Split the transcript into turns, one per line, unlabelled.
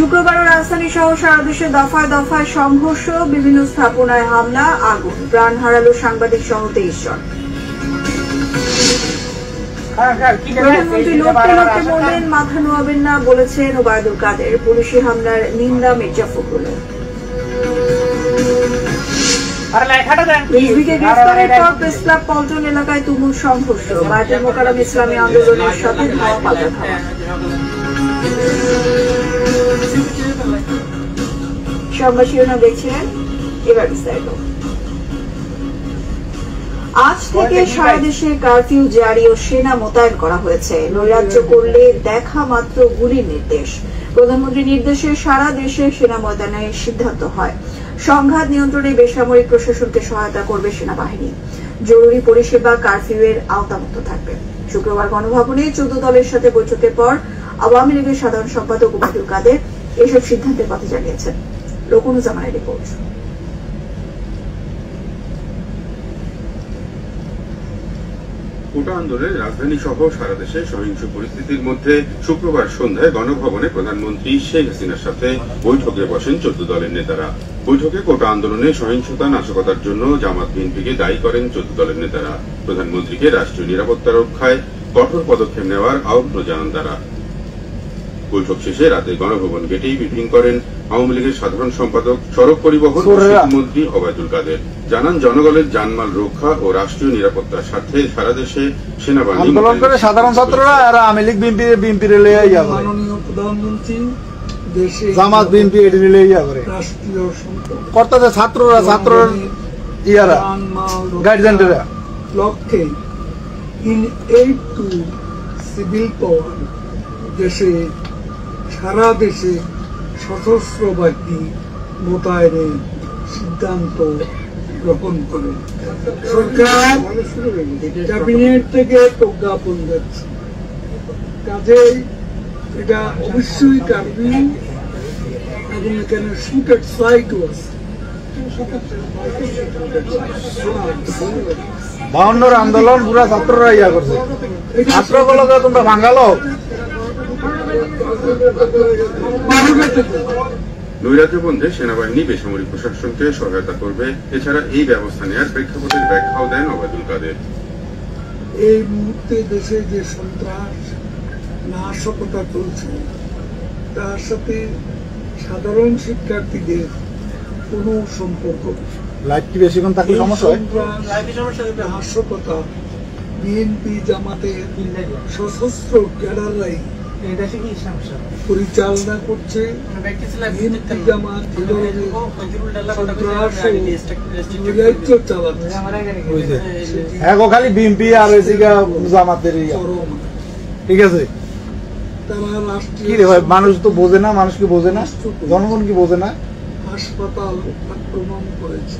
শুক্রবার রাজধানী সহ সারা দেশে দফায় দফায় সংঘর্ষ, বিভিন্ন স্থাপনায় হামলা, আগুন, প্রাণ হারালো সাংবাদিক সহ 23 জন। প্রধানমন্ত্রী লড়তে লড়তে বললেন, মাথা নোয়াবেন না বলেছেন ওবায়দুল কাদের। পুলিশি হামলার নিন্দা মির্জা ফখরুলের। প্রেস ক্লাব পল্টন এলাকায় তুমুল সংঘর্ষ, বায়তুল মোকাররম ইসলামী আন্দোলনের সাথে ধাওয়া পাল্টা ধাওয়া। সংবাদ শিরোনাম দেখছিলেন, এবার বিস্তারিত। আজ থেকে সারা দেশে কারফিউ জারি ও সেনা মোতায়েন করা হয়েছে। নৈরাজ্য করলে দেখা মাত্র গুলির নির্দেশ। প্রধানমন্ত্রীর নির্দেশে সারা দেশে সেনা মোতায়েনের সিদ্ধান্ত হয়। সংঘাত নিয়ন্ত্রণে বেসামরিক প্রশাসনকে সহায়তা করবে সেনাবাহিনী। জরুরি পরিষেবা কারফিউয়ের আওতামুক্ত থাকবে। শুক্রবার গণভবনে 14 দলের সাথে বৈঠকের পর আওয়ামী লীগের সাধারণ সম্পাদক ওবায়দুল কাদের এসব সিদ্ধান্তের কথা জানিয়েছেন। রকুনুজ্জামানের রিপোর্ট।
কোটা আন্দোলনে রাজধানী সহ সারা দেশে সহিংস পরিস্থিতির মধ্যে শুক্রবার সন্ধ্যায় গণভবনে প্রধানমন্ত্রী শেখ হাসিনার সাথে বৈঠকে বসেন 14 দলের নেতারা। বৈঠকে কোটা আন্দোলনে সহিংসতা নাশকতার জন্য জামাত বিএনপিকে দায়ী করেন 14 দলের নেতারা। প্রধানমন্ত্রীকে রাষ্ট্রীয় নিরাপত্তা রক্ষায় কঠোর পদক্ষেপ নেওয়ার আহ্বান জানান তারা। বৈঠক শেষে রাতে গণভবন গেটেই ব্রিফিং করেন আওয়ামী লীগের সাধারণ সম্পাদক, সড়ক পরিবহন ও সেতুমন্ত্রী ওবায়দুল কাদের। জানান, জনগণের জানমাল রক্ষা ও রাষ্ট্রীয় নিরাপত্তার স্বার্থে সারা দেশে সেনাবাহিনী
আন্দোলন করে সাধারণ ছাত্ররা আর আওয়ামী লীগ বিএনপি মাননীয় প্রধানমন্ত্রী জামাত বিএনপি এটি নিলে করে রাষ্ট্রীয় কর্তাতে ছাত্ররা ইয়ারা গার্জিয়ানরা লক্ষ্যে ইন এইড টু সিভিল পাওয়ার দেশে সারা দেশে সশস্ত্র বাহিনী মোতায়েনের সিদ্ধান্ত গ্রহণ করে। সরকার ক্যাবিনেট থেকে প্রজ্ঞাপন যাচ্ছে, কাজেই এটা অবশ্যই কারফিউ এবং এখানে শুটেড সাইটও আছে। 52 আন্দোলন পুরা ছাত্ররা ইয়া করছে, ছাত্রগুলোকে তোমরা ভাঙালো।
নৈরাজ্য বন্ধে সেনাবাহিনী বেসামরিক প্রশাসনকে সহায়তা করবে। এছাড়া এই ব্যবস্থা নেওয়ার প্রেক্ষাপটের ব্যাখ্যাও দেন ওবায়দুল কাদের।
এই মুহূর্তে দেশে যে সন্ত্রাস নাশকতা চলছে তার সাথে সাধারণ শিক্ষার্থীদের কোনো সম্পর্ক নাশকতা বিএনপি জামাতের সশস্ত্র ক্যাডাররাই পরিচালনা করছে। বিএনপি জামাত
খালি বিএনপি আর জামাতের ঠিক আছে। কি রে ভাই, মানুষ তো বোঝে না, মানুষ কি বোঝে না, জনগণ কি বোঝে না।
হাসপাতাল আক্রমণ করেছে,